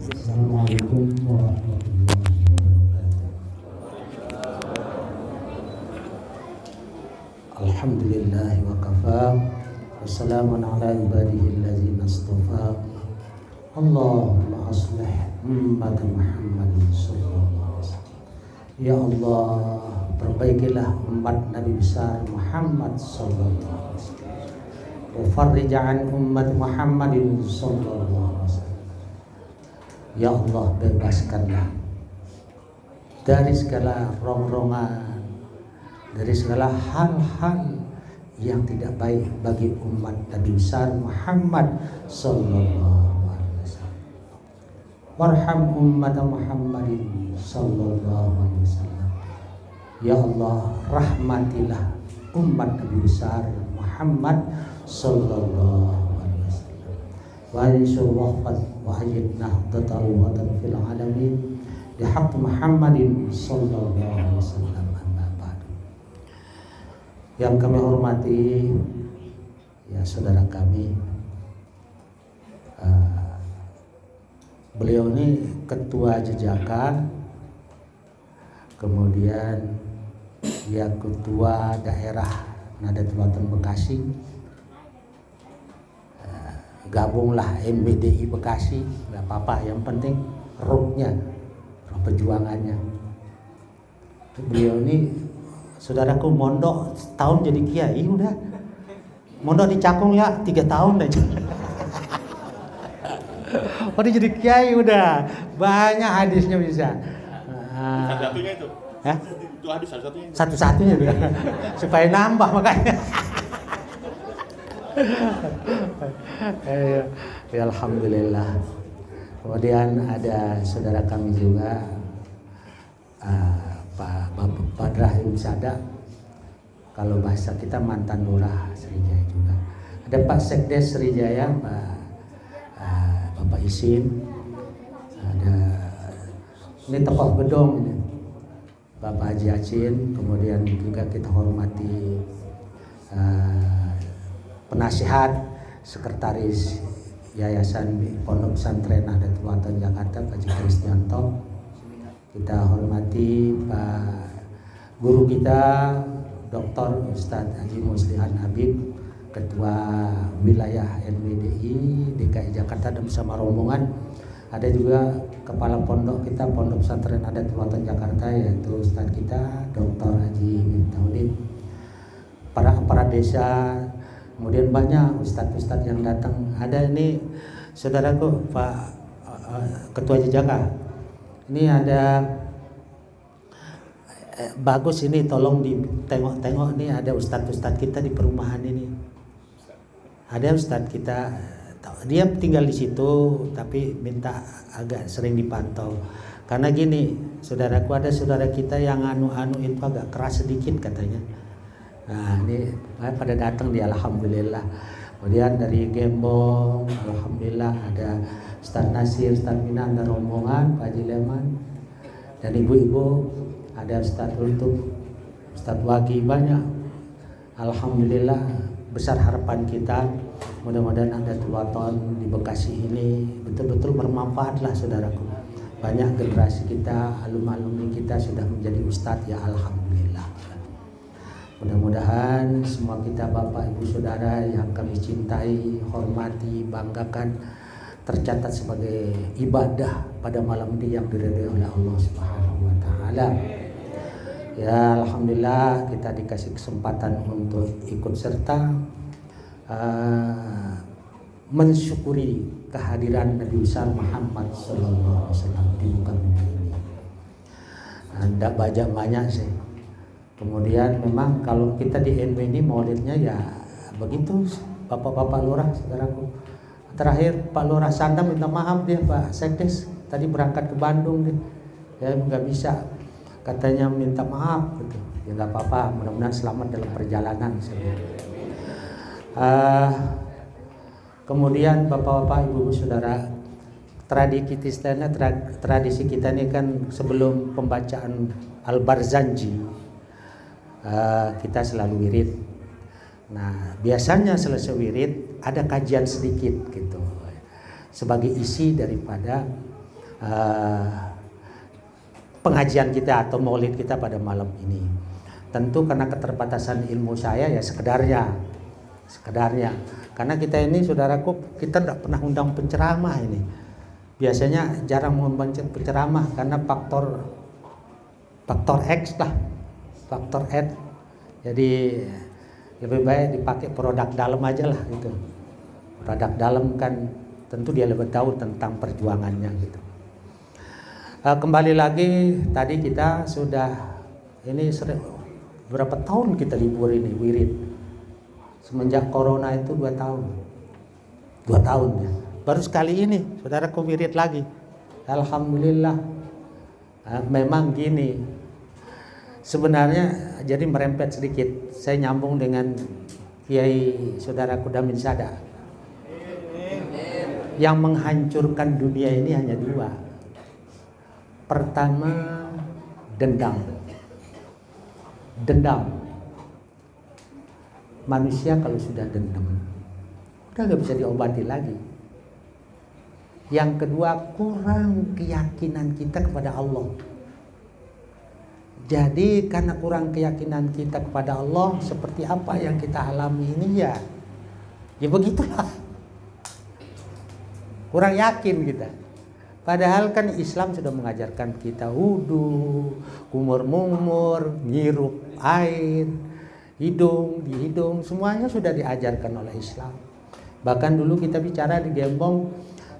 Assalamualaikum warahmatullahi wabarakatuh. Alhamdulillah wa kafa. Wassalamun ala ibadihi allazina astafa. Allahumma aslih ummat Muhammad sallallahu alaihi wasallam. Ya Allah, perbaikilah umat Nabi besar Muhammad sallallahu alaihi wasallam. Wa farrij an ummat Muhammadin sallallahu alaihi wasallam. Ya Allah, bebaskanlah dari segala rongrongan, dari segala hal-hal yang tidak baik bagi umat Nabi besar Muhammad sallallahu alaihi wasallam. Warham ummat Muhammadin sallallahu alaihi wasallam. Ya Allah, rahmatilah umat Nabi besar Muhammad sallallahu alaihi wasallam. Wa ansur waqfat wa ayyidna hadatal watan fil alamin bihaq Muhammadin sallallahu alaihi wasallam. Amma ba'd. Yang kami hormati ya saudara kami, beliau ini ketua Jejaka, kemudian dia ketua daerah Nahdlatul Ulama Bekasi, gabunglah MBDI Bekasi, nggak apa-apa, yang penting rohnya, roh perjuangannya. Beliau ini saudaraku mondok setahun jadi kiai udah, mondok di Cakung ya 3 tahun aja. Oh dia jadi kiai udah, banyak hadisnya bisa. Satu-satunya itu. Hah? Itu hadis satu-satunya. Satu-satunya dia. Supaya nambah makanya. Ya alhamdulillah. Kemudian ada saudara kami juga, Pak Badrahim Sada, kalau bahasa kita mantan lurah Sriwijaya juga. Ada Pak Sekdes Sriwijaya, Bapak Isin. Ada ini tokoh gedong ini, Bapak Haji Acin. Kemudian juga kita hormati penasihat sekretaris Yayasan Pondok Pesantren Nahdlatul Ulama Jakarta, Pak Haji Krisnanto. Kita hormati Pak guru kita Dr. Ustadz Haji Muslihan Habib, Ketua Wilayah NWDI DKI Jakarta dan bersama rombongan. Ada juga kepala pondok kita Pondok Pesantren Nahdlatul Ulama Jakarta, yaitu Ustadz kita Dr. Haji Miftahudin. Para aparat desa, kemudian banyak ustadz-ustadz yang datang. Ada ini saudaraku Pak Ketua Jejaka. Ini ada bagus ini, tolong ditengok-tengok nih, ada ustadz-ustadz kita di perumahan ini. Ada ustadz kita, dia tinggal di situ tapi minta agak sering dipantau. Karena gini, saudaraku, ada saudara kita yang anu itu agak keras sedikit katanya. Nah ini pada datang dia, alhamdulillah. Kemudian dari Gembong, alhamdulillah ada Ustaz Nasir, Ustaz Minan dan rombongan, Pak Haji Leman. Dan ibu-ibu ada Ustaz Ultuk, Ustaz Wagi, banyak. Alhamdulillah, besar harapan kita. Mudah-mudahan Nahdlatul Ulama di Bekasi ini betul-betul bermanfaat lah saudaraku. Banyak generasi kita, alumni kita sudah menjadi ustadz ya, alhamdulillah. Mudah-mudahan semua kita Bapak Ibu Saudara yang kami cintai, hormati, banggakan, tercatat sebagai ibadah pada malam ini yang diridhai oleh Allah Subhanahu wa taala. Ya alhamdulillah, kita dikasih kesempatan untuk ikut serta mensyukuri kehadiran Nabi besar Muhammad sallallahu alaihi wasallam di muka bumi ini. Tidak banyak sih. Kemudian memang kalau kita di NW ini maulidnya ya begitu, bapak-bapak lurah saudaraku. Terakhir Pak Lurah Sanda minta maaf dia, Pak Sekdes tadi berangkat ke Bandung dia, ya nggak bisa, katanya minta maaf gitu. Ya nggak apa-apa, mudah-mudahan selamat dalam perjalanan. Kemudian bapak-bapak, ibu-ibu saudara, tradisi kita ini kan sebelum pembacaan Al-Barzanji kita selalu wirid. Nah biasanya selesai wirid ada kajian sedikit gitu sebagai isi daripada pengajian kita atau maulid kita pada malam ini. Tentu karena keterbatasan ilmu saya ya sekedarnya. Karena kita ini saudaraku, kita tidak pernah undang penceramah ini. Biasanya jarang membaca penceramah karena faktor X lah, faktor X. Jadi lebih baik dipakai produk dalam aja lah gitu. Produk dalam kan tentu dia lebih tahu tentang perjuangannya gitu. Kembali lagi tadi kita sudah ini berapa tahun kita libur ini wirid. Semenjak corona itu 2 tahun. 2 tahun ya. Baru sekali ini saudaraku wirid lagi. Alhamdulillah. Memang gini. Sebenarnya jadi merempet sedikit. Saya nyambung dengan Kiai saudaraku Damin Sada. Yang menghancurkan dunia ini hanya 2. Pertama, dendam. Manusia kalau sudah dendam, udah gak bisa diobati lagi. Yang kedua, kurang keyakinan kita kepada Allah. Jadi karena kurang keyakinan kita kepada Allah, seperti apa yang kita alami ini ya begitulah. Kurang yakin kita. Padahal kan Islam sudah mengajarkan kita wudu, kumur-mumur, ngirup air, di hidung, semuanya sudah diajarkan oleh Islam. Bahkan dulu kita bicara di Gembong,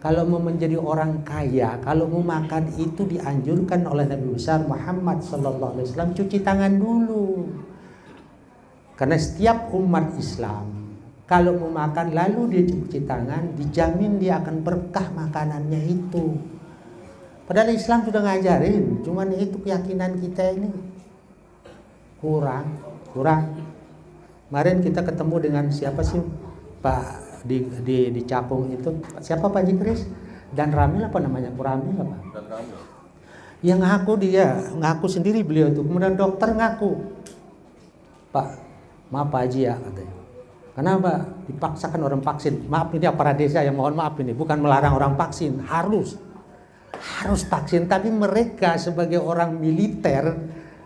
kalau mau menjadi orang kaya, kalau mau makan itu dianjurkan oleh Nabi besar Muhammad SAW cuci tangan dulu. Karena setiap umat Islam kalau mau makan lalu dia cuci tangan, dijamin dia akan berkah makanannya itu. Padahal Islam sudah ngajarin, cuman itu keyakinan kita ini kurang. Kemarin kita ketemu dengan siapa sih Pak di Cakung itu, siapa Pak Jikris? Dan Ramil apa namanya? Ramil apa? Dan Ramil. Yang ngaku sendiri beliau itu. Kemudian dokter ngaku, Pak, maaf Pak Haji ya katanya. Kenapa? Dipaksakan orang vaksin. Maaf ini aparat desa yang mohon maaf ini, bukan melarang orang vaksin, harus vaksin, tapi mereka sebagai orang militer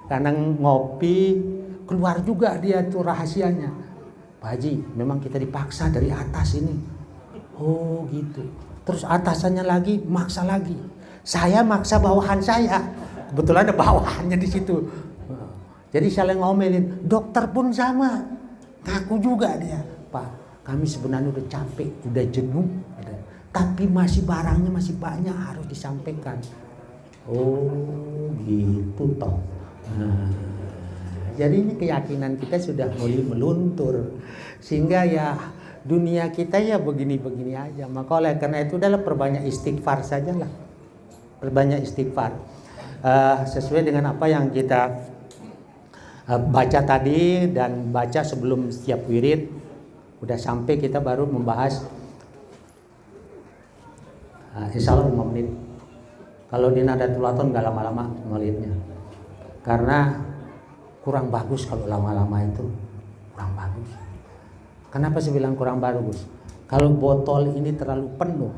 karena ngopi keluar juga dia tuh rahasianya. Pak Haji, memang kita dipaksa dari atas ini. Oh gitu. Terus atasannya lagi maksa lagi. Saya maksa bawahan saya. Kebetulan ada bawahannya di situ. Jadi saling ngomelin. Dokter pun sama. Ngaku juga dia. Pak, kami sebenarnya udah capek, udah jenuh. Tapi barangnya masih banyak harus disampaikan. Oh gitu toh. Jadi ini keyakinan kita sudah mulai meluntur. Sehingga ya dunia kita ya begini-begini aja. Maka oleh karena itu adalah perbanyak istighfar sajalah. Perbanyak istighfar. Sesuai dengan apa yang kita baca tadi dan baca sebelum setiap wirid. Udah sampai kita baru membahas insya Allah 5 menit. Kalau di Nadatul Wathon gak lama-lama maulidnya. Karena kurang bagus kalau lama-lama itu. Kurang bagus. Kenapa saya bilang kurang bagus? Kalau botol ini terlalu penuh,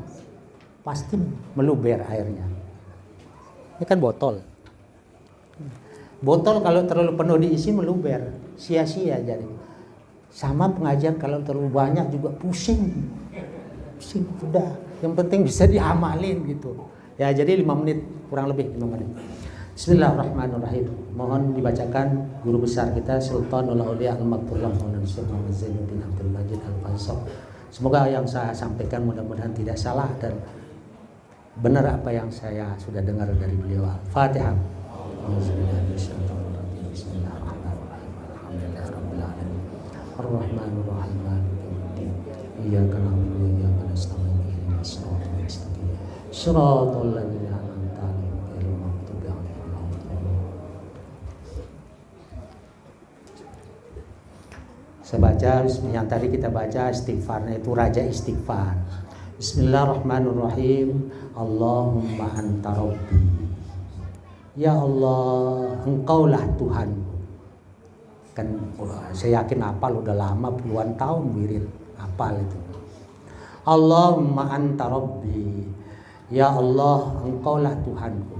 pasti meluber airnya. Ini kan botol. Botol kalau terlalu penuh diisi meluber. Sia-sia jadi. Sama pengajian kalau terlalu banyak juga pusing. Udah. Yang penting bisa diamalin gitu. Ya jadi 5 menit, kurang lebih 5 menit. Bismillahirrahmanirrahim. Mohon dibacakan guru besar kita Sultanul Auliya Al-Maghfurlah Maulana Syekh Muhammad Zainuddin Abdul Majid Al-Faisal. Semoga yang saya sampaikan mudah-mudahan tidak salah dan benar apa yang saya sudah dengar dari beliau. Al-Fatihah. Bismillahirrahmanirrahim. Alhamdulillahirabbil alamin. Ar-Rahmanir Rahim. Iyyaka na'budu wa iyyaka nasta'in. Shiratal ladzina an'amta 'alaihim ghairil maghdubi 'alaihim waladdallin. Saya baca yang tadi kita baca istighfarnya itu raja istighfar. Bismillahirrahmanirrahim. Allahumma anta rabbi. Ya Allah, Engkaulah Tuhan. Kan saya yakin hafal udah lama puluhan tahun wirid hafal itu. Allahumma anta rabbi. Ya Allah, Engkaulah Tuhanku.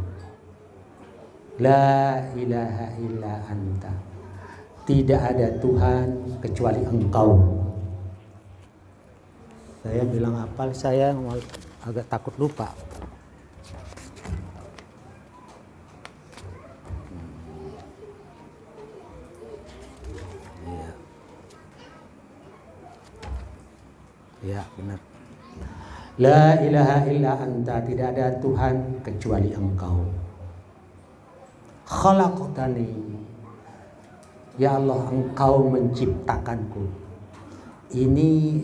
La ilaha illa anta. Tidak ada Tuhan kecuali Engkau. Saya bilang apa? Saya agak takut lupa. Ya, benar. La ilaha illa anta, tidak ada Tuhan kecuali Engkau. Khalaqtani, ya Allah, Engkau menciptakanku. Ini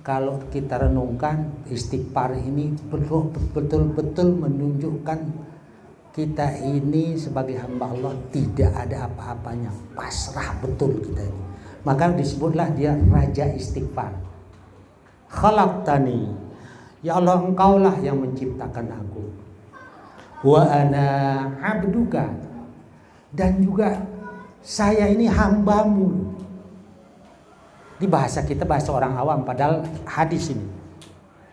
kalau kita renungkan, istighfar ini betul-betul menunjukkan kita ini sebagai hamba Allah tidak ada apa-apanya, pasrah betul kita ini. Maka disebutlah dia raja istighfar. Khalaqtani, ya Allah, Engkaulah yang menciptakan aku. Wa ana abduka, dan juga saya ini hambamu. Di bahasa kita, bahasa orang awam, padahal hadis ini,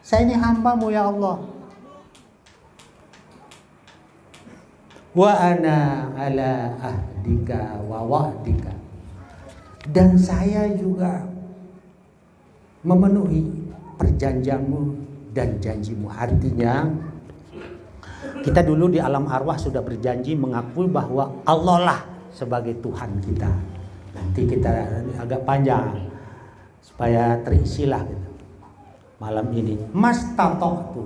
saya ini hambamu ya Allah. Wa ana ala ahdika wa wa'dika, dan saya juga memenuhi perjanjianmu dan janjimu. Artinya kita dulu di alam arwah sudah berjanji mengakui bahwa Allah lah sebagai Tuhan kita. Nanti kita agak panjang supaya terisilah gitu. Malam ini mastata'tu,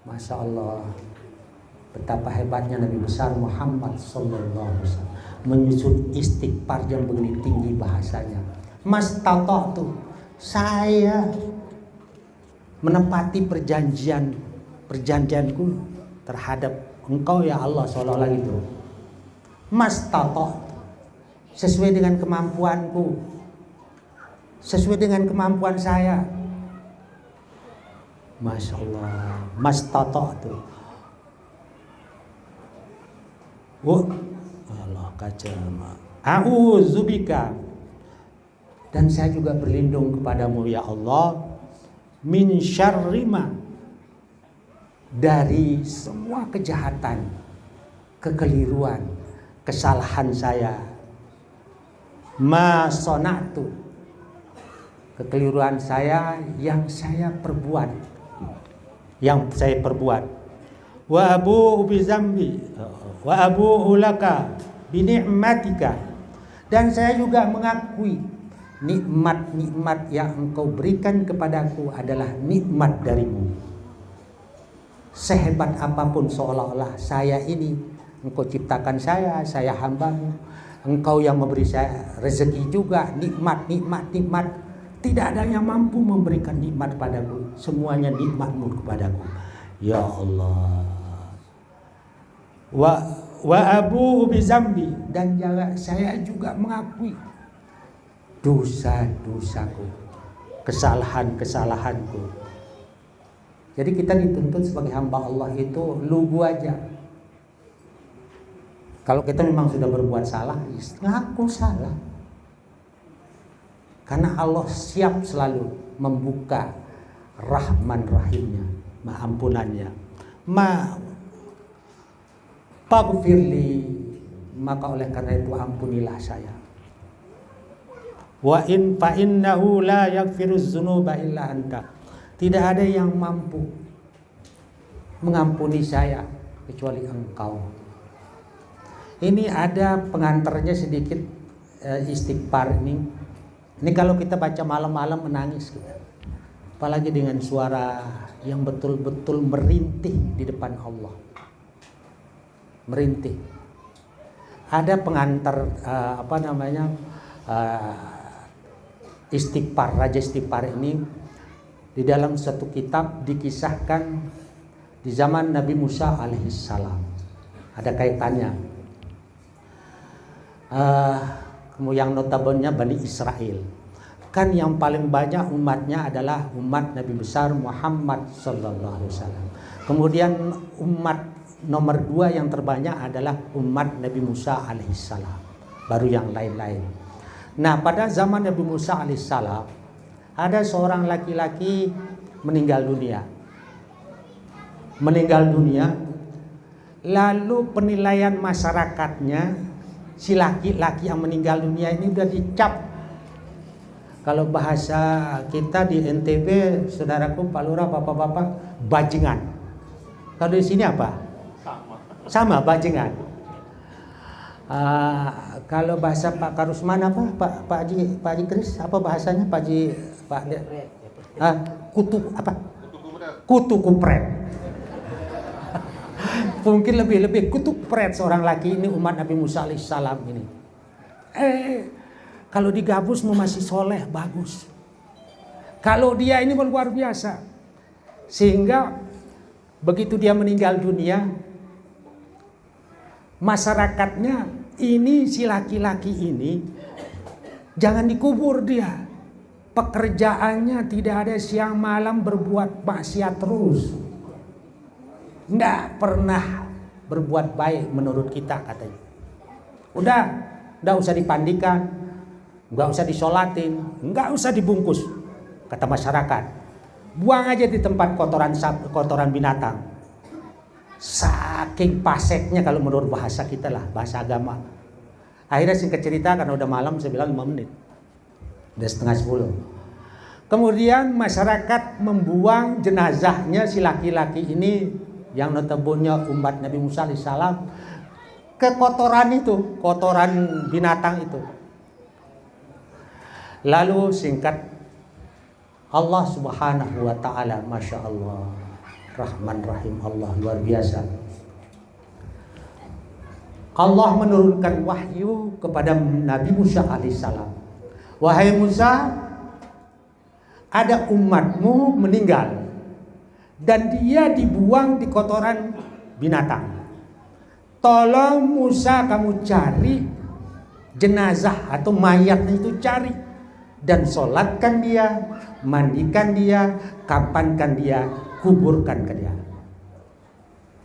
Masya Allah, betapa hebatnya Nabi besar Muhammad sallallahu alaihi wasallam menyusun istighfar yang begini tinggi bahasanya. Mastata'tu, saya menepati perjanjianku terhadap Engkau ya Allah, seolah-olah gitu. Mastata'tu, sesuai dengan kemampuanku, sesuai dengan kemampuan saya. Masya Allah, mastata'tu. Allah kacama. A'udzubika, dan saya juga berlindung kepadamu ya Allah, min syarrima, dari semua kejahatan, kekeliruan, kesalahan saya. Ma sonatu, kekeliruan saya yang saya perbuat, Wa abu'u bi zambi wa abu'u laka bi ni'matika, dan saya juga mengakui nikmat-nikmat yang Engkau berikan kepadaku adalah nikmat darimu. Sehebat apapun seolah-olah saya ini, Engkau ciptakan saya hambamu. Engkau yang memberi saya rezeki juga, nikmat. Tidak ada yang mampu memberikan nikmat padaku, semuanya nikmatmu kepadaku ya Allah. Wa abu bi zambi, dan saya juga mengakui dosa-dosaku, kesalahanku. Jadi kita dituntut sebagai hamba Allah itu lugu aja. Kalau kita memang sudah berbuat salah, ngaku salah. Karena Allah siap selalu membuka rahman rahimnya, ampunannya. Faghfirli, maka oleh karena itu ampunilah saya. Wa in fa innahu la yaghfiruz dzunuba illa anta, tidak ada yang mampu mengampuni saya kecuali Engkau. Ini ada pengantarnya sedikit, istighfar ini. Ini kalau kita baca malam-malam menangis kita. Apalagi dengan suara yang betul-betul merintih di depan Allah. Merintih. Ada pengantar istighfar, raja istighfar ini di dalam satu kitab dikisahkan di zaman Nabi Musa alaihissalam. Ada kaitannya. Yang notabene Bani Israel. Kan yang paling banyak umatnya adalah umat Nabi besar Muhammad sallallahu alaihi wasallam. Kemudian umat nomor 2 yang terbanyak adalah umat Nabi Musa alaihissalam. Baru yang lain-lain. Nah, pada zaman Nabi Musa alaihissalam ada seorang laki-laki meninggal dunia. meninggal dunia, lalu penilaian masyarakatnya si laki-laki yang meninggal dunia ini udah dicap. Kalau bahasa kita di NTB, saudaraku Pak Lurah, bapak-bapak, bajingan. Kalau di sini apa? Sama bajingan. Kalau bahasa Pak Karusman apa? Pak Haji Kris apa bahasanya? Pak Haji kutu apa? Kutu kupret. Mungkin lebih kutu kupret seorang laki ini umat Nabi Musa alaihissalam ini. Kalau digabus mau masih soleh bagus. Kalau dia ini luar biasa. Sehingga begitu dia meninggal dunia, masyarakatnya ini si laki-laki ini jangan dikubur dia. Pekerjaannya tidak ada siang malam berbuat maksiat terus. Nggak pernah berbuat baik menurut kita katanya. Udah usah dipandikan, nggak usah disolatin, nggak usah dibungkus, kata masyarakat. Buang aja di tempat kotoran binatang. Saking paseknya kalau menurut bahasa kita lah, bahasa agama. Akhirnya singkat cerita karena udah malam, saya bilang 5 menit. Udah 9:30. Kemudian masyarakat membuang jenazahnya si laki-laki ini yang notabene umat Nabi Musa alaihissalam ke kotoran itu, kotoran binatang itu. Lalu singkat, Allah subhanahu wa ta'ala, Masya Allah, Rahman Rahim Allah, luar biasa. Allah menurunkan wahyu kepada Nabi Musa alaihissalam. Wahai Musa, ada umatmu meninggal dan dia dibuang di kotoran binatang. Tolong Musa kamu cari jenazah atau mayatnya itu, cari dan sholatkan dia, mandikan dia, kapankan dia, kuburkan ke dia.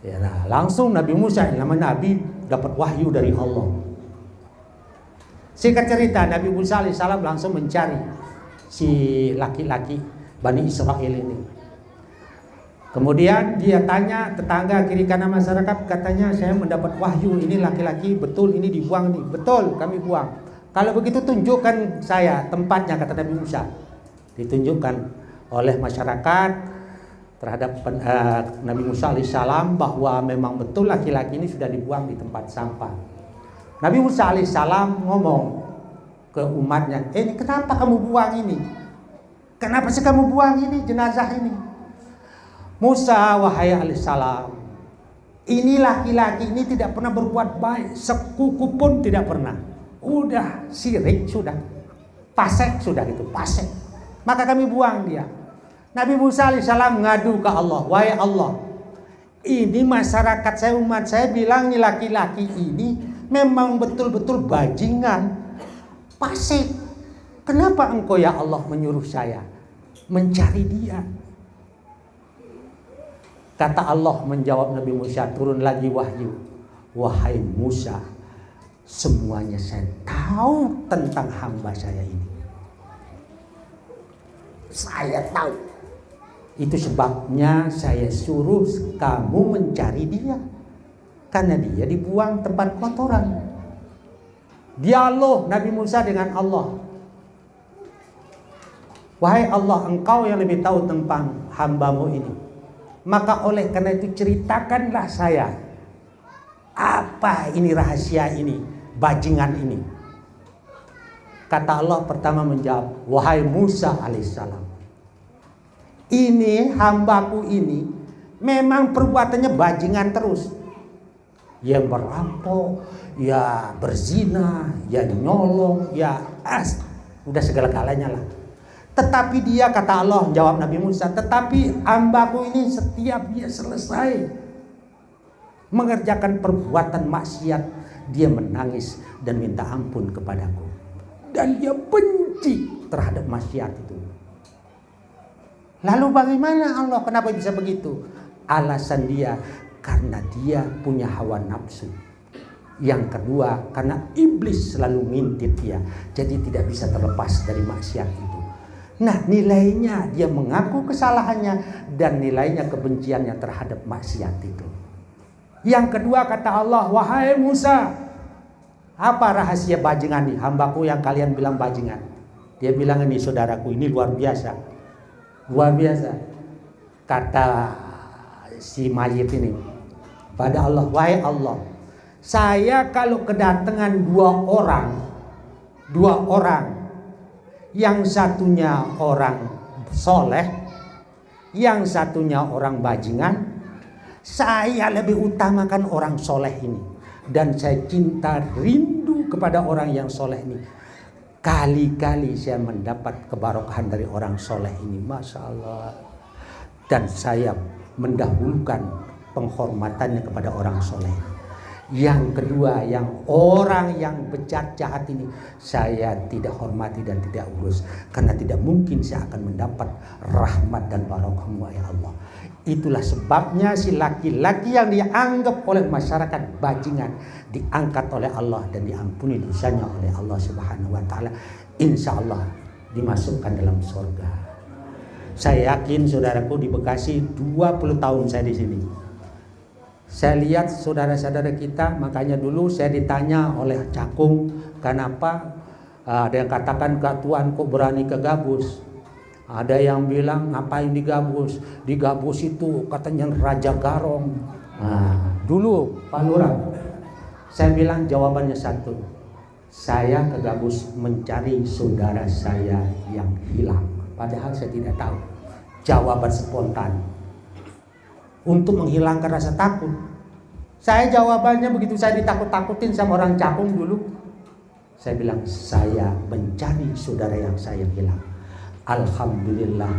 Ya, nah, langsung Nabi Musa yang namanya Nabi dapat wahyu dari Allah. Singkat cerita, Nabi Musa alaihissalam langsung mencari si laki-laki Bani Israel ini. Kemudian dia tanya tetangga kiri kanan masyarakat, katanya saya mendapat wahyu ini laki-laki betul ini dibuang nih. Betul, kami buang. Kalau begitu tunjukkan saya tempatnya, kata Nabi Musa. Ditunjukkan oleh masyarakat terhadap Nabi Musa alaihissalam bahwa memang betul laki-laki ini sudah dibuang di tempat sampah. Nabi Musa alaihissalam ngomong ke umatnya, ini kenapa kamu buang ini? Kenapa sih kamu buang ini jenazah ini? Musa wahai alaihissalam, ini laki-laki ini tidak pernah berbuat baik, sekuku pun tidak pernah. Udah syirik sudah, pasek sudah gitu, pasek. Maka kami buang dia. Nabi Musa alaihissalam ngadu ke Allah, wahai Allah, ini masyarakat saya, umat saya bilang nih laki-laki ini memang betul-betul bajingan, pasik. Kenapa engkau ya Allah menyuruh saya mencari dia? Kata Allah menjawab Nabi Musa, turun lagi wahyu. Wahai Musa, semuanya saya tahu tentang hamba saya ini. Saya tahu. Itu sebabnya saya suruh kamu mencari dia. Karena dia dibuang tempat kotoran. Dialog Nabi Musa dengan Allah. Wahai Allah, engkau yang lebih tahu tentang hambamu ini. Maka oleh karena itu ceritakanlah saya. Apa ini rahasia ini, bajingan ini. Kata Allah pertama menjawab, wahai Musa alaihissalam, ini hambaku ini memang perbuatannya bajingan terus. Ya merampok, ya berzina, ya nyolong, ya udah segala-galanya lah. Tetapi dia, kata Allah, jawab Nabi Musa, tetapi hambaku ini setiap dia selesai mengerjakan perbuatan maksiat, dia menangis dan minta ampun kepadaku. Dan dia benci terhadap maksiat itu. Lalu bagaimana Allah, kenapa bisa begitu? Alasan dia, karena dia punya hawa nafsu. Yang kedua, karena iblis selalu ngintip dia, jadi tidak bisa terlepas dari maksiat itu. Nah, nilainya dia mengaku kesalahannya dan nilainya kebenciannya terhadap maksiat itu. Yang kedua kata Allah, wahai Musa, apa rahasia bajingan nih? Hambaku yang kalian bilang bajingan. Dia bilang ini saudaraku, ini luar biasa. Luar biasa. Kata si mayit ini pada Allah, wahai Allah, saya kalau kedatangan dua orang, yang satunya orang soleh, yang satunya orang bajingan, saya lebih utamakan orang soleh ini. Dan saya cinta rindu kepada orang yang soleh ini. Kali-kali saya mendapat kebarokahan dari orang soleh ini, Masya Allah. Dan saya mendahulukan penghormatannya kepada orang soleh. Yang kedua, yang orang yang bejat jahat ini saya tidak hormati dan tidak urus, karena tidak mungkin saya akan mendapat rahmat dan barokah-Mu ya Allah. Itulah sebabnya si laki-laki yang dianggap oleh masyarakat bajingan diangkat oleh Allah dan diampuni dosanya oleh Allah Subhanahu wa taala. Insya Allah dimasukkan dalam surga. Saya yakin saudaraku di Bekasi 20 tahun saya di sini. Saya lihat saudara-saudara kita, makanya dulu saya ditanya oleh Cakung, kenapa ada yang katakan Kak Tuan kok berani ke Gabus. Ada yang bilang ngapain di Gabus? Di Gabus itu katanya Raja Garong. Nah, dulu Pak Lurah, saya bilang jawabannya satu. Saya ke Gabus mencari saudara saya yang hilang. Padahal saya tidak tahu. Jawaban spontan. Untuk menghilangkan rasa takut. Saya jawabannya begitu saya ditakut-takutin sama orang Cakung dulu. Saya bilang saya mencari saudara yang saya hilang. Alhamdulillah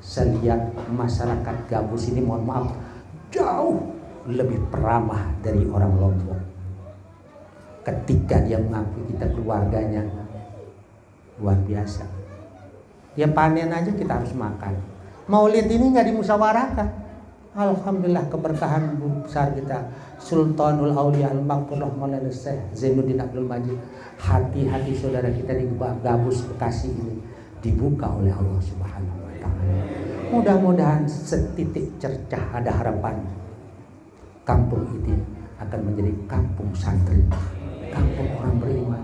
saya lihat masyarakat Gabus ini, mohon maaf, jauh lebih peramah dari orang Lombok. Ketika dia mengaku kita keluarganya, luar biasa. Dia panen aja kita harus makan. Maulid ini nggak dimusyawarahkan. Alhamdulillah keberkahan besar kita Sultanul Aulia Al-Maghfur Maulana Syekh Zainuddin Abdul Majid. Hati-hati saudara kita di Gabus Bekasi ini dibuka oleh Allah Subhanahu wa taala. Mudah-mudahan setitik cercah ada harapan. Kampung ini akan menjadi kampung santri, kampung orang beriman.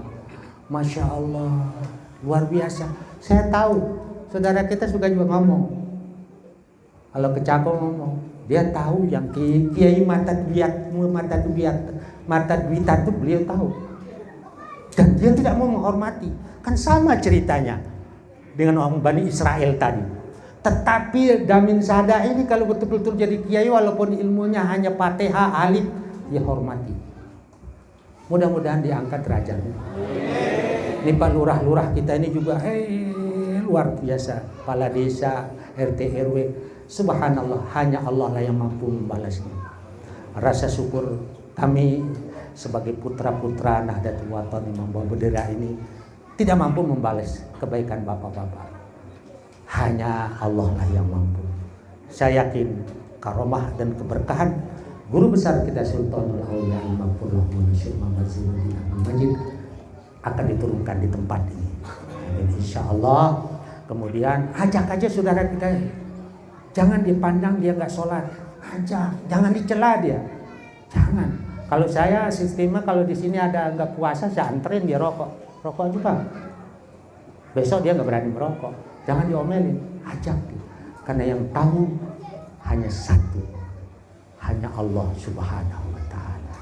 Masya Allah, luar biasa. Saya tahu saudara kita juga ngomong. Kalau ke Cakung ngomong, dia tahu yang Kiai Mata Dwita itu beliau tahu. Dan dia tidak mau menghormati. Kan sama ceritanya dengan orang Bani Israel tadi. Tetapi Damin Sada ini kalau betul-betul jadi kiai, walaupun ilmunya hanya Fatihah, alif, dia hormati. Mudah-mudahan diangkat derajatnya. Ini Pak Lurah-lurah kita ini juga luar biasa. Kepala desa, RT RW. Subhanallah, hanya Allah lah yang mampu membalasnya. Rasa syukur kami sebagai putra-putra Nahdlatul Wathon yang membawa bendera ini tidak mampu membalas kebaikan bapak-bapak. Hanya Allah lah yang mampu. Saya yakin karomah dan keberkahan guru besar kita Sultanul Aulia Al-Maghfur Syekh Muhammad Zainuddin Abdul Majid akan diturunkan di tempat ini. Insya Allah. Kemudian ajak aja saudara kita. Jangan dipandang dia nggak sholat, ajak. Jangan dicela dia, jangan. Kalau saya sistemnya kalau di sini ada nggak puasa, saya anterin dia rokok juga. Besok dia nggak berani merokok, jangan diomelin, ajak dia. Karena yang tahu hanya satu, hanya Allah Subhanahu wa taala.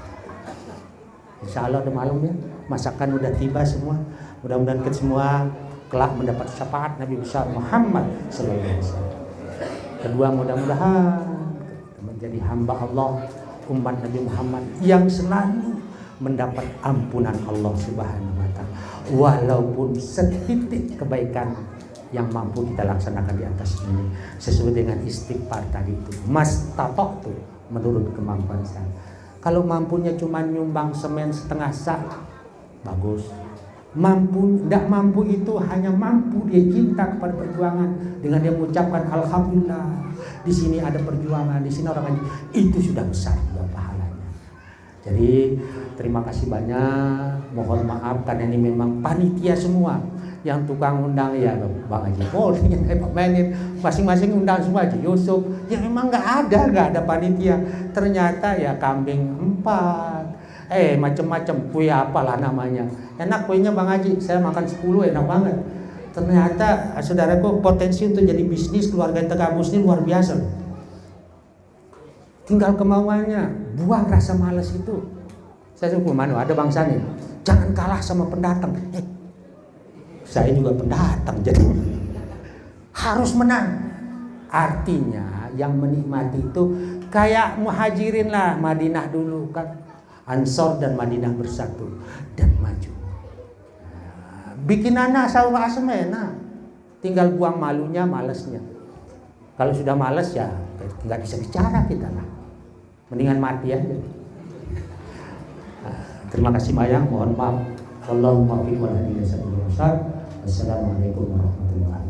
Insya Allah udah malam ya, masakan udah tiba semua. Mudah-mudahan kita semua kelak mendapat syafaat Nabi besar Muhammad sallallahu alaihi wasallam. Kedua, mudah-mudahan menjadi hamba Allah, umat Nabi Muhammad yang selalu mendapat ampunan Allah Subhanahu wa taala. Walaupun setitik kebaikan yang mampu kita laksanakan di atas ini sesuai dengan istighfar tadi itu. Mastata'tu, menurut kemampuan saya. Kalau mampunya cuma nyumbang semen setengah sak, bagus. Tidak mampu itu hanya mampu dia cinta kepada perjuangan dengan dia mengucapkan alhamdulillah di sini ada perjuangan, di sini orang itu sudah besar juga pahalanya. Jadi terima kasih banyak, mohon maaf karena ini memang panitia semua. Yang tukang undang ya Bang Haji Polri, yang Pak Menit, masing-masing undang semua Haji Yusuf. Ya memang nggak ada panitia. Ternyata ya kambing 4, macam-macam kue apalah namanya. Enak kuenya Bang Haji, saya makan 10 enak banget. Ternyata saudaraku potensi untuk jadi bisnis keluarga Tegabus ini luar biasa. Tinggal kemauannya, buang rasa malas itu. Saya suka mana ada bangsa nih, jangan kalah sama pendatang. Saya juga pendatang, jadi harus menang. Artinya yang menikmati itu kayak muhajirin lah, Madinah dulu kan, Ansor dan Madinah bersatu dan maju. Bikin anak sahur asmena, tinggal buang malunya, malasnya. Kalau sudah malas ya nggak bisa bicara kita lah, mendingan mati aja. Terima kasih banyak, mohon maaf. Allahumma fi wa Assalamualaikum warahmatullahi wabarakatuh.